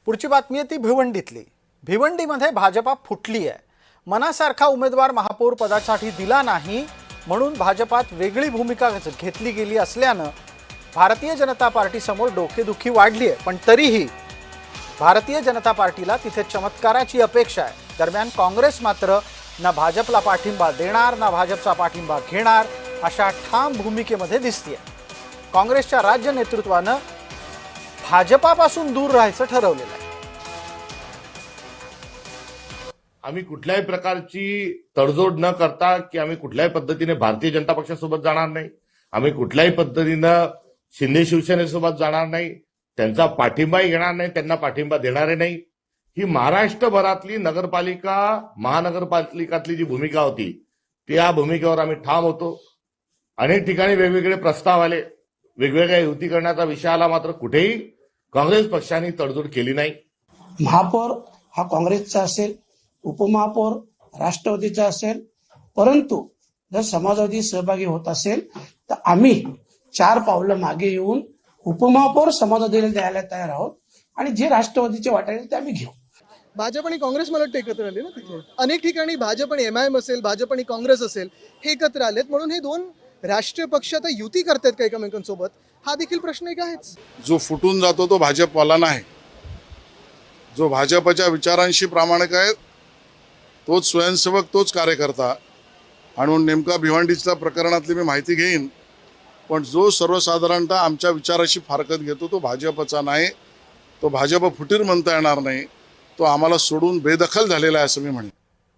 पुढची बातमी आहे ती भिवंडीतली। भिवंडीमध्ये भाजपा फुटली आहे। मनासारखा उमेदवार महापौर पदासाठी दिला नाही म्हणून भाजपात वेगळी भूमिका घेतली गेली असल्यानं भारतीय जनता पार्टी समोर डोकेदुखी वाढली आहे। पण तरीही भारतीय जनता पार्टीला तिथे चमत्काराची अपेक्षा आहे। दरम्यान काँग्रेस मात्र ना भाजपला पाठिंबा देणार ना भाजपचा पाठिंबा घेणार अशा ठाम भूमिकेमध्ये दिसते। काँग्रेसच्या राज्य नेतृत्वानं भाजपापासून दूर राहायचं ठरवलेलं आहे। आम्ही कुठल्याही प्रकारची तडजोड न करता की आम्ही कुठल्याही पद्धतीने भारतीय जनता पक्षासोबत जाणार नाही, आम्ही कुठल्याही पद्धतीनं शिंदे शिवसेनेसोबत जाणार नाही, त्यांचा पाठिंबाही घेणार नाही, त्यांना पाठिंबा देणारे नाही। ही महाराष्ट्रभरातली नगरपालिका महानगरपालिकातली जी भूमिका होती त्या भूमिकेवर आम्ही ठाम होतो। अनेक ठिकाणी वेगवेगळे प्रस्ताव आले, वेगवेगळ्या युती करण्याचा विषय आला, मात्र कुठेही काँग्रेस पक्षाने तडजोड केली नाही। महापौर हा काँग्रेसचा असेल, उपमहापौर राष्ट्रवादीचा असेल, परंतु जर समाजवादी सहभागी होत असेल तर आम्ही 4 पावलं मागे येऊन उपमहापौर समाजवादीला द्यायला तयार आहोत आणि जे राष्ट्रवादीचे वाटेल ते आम्ही घेऊ। भाजप आणि काँग्रेस मला वाटतं एकत्र आले ना तिथे। अनेक ठिकाणी भाजप आणि MIM असेल, भाजप आणि काँग्रेस असेल, हे एकत्र आलेत म्हणून हे दोन राष्ट्रीय पक्ष आता युती करतायत का एकमेकांसोबत, हा देखील प्रश्न एक आहेच। जो फुटून जातो तो भाजपवाला नाही, जो भाजपच्या विचारांशी प्रामाणिक आहे तोच स्वयंसेवक, तोच कार्यकर्ता। आणि नेमका भिवंडीच्या प्रकरणातली मी माहिती घेईन, पण जो सर्वसाधारणतः आमच्या विचाराशी फारकत घेतो तो भाजपचा नाही, तो भाजप फुटीर म्हणता येणार नाही, तो आम्हाला सोडून बेदखल झालेला आहे असं मी म्हणेन।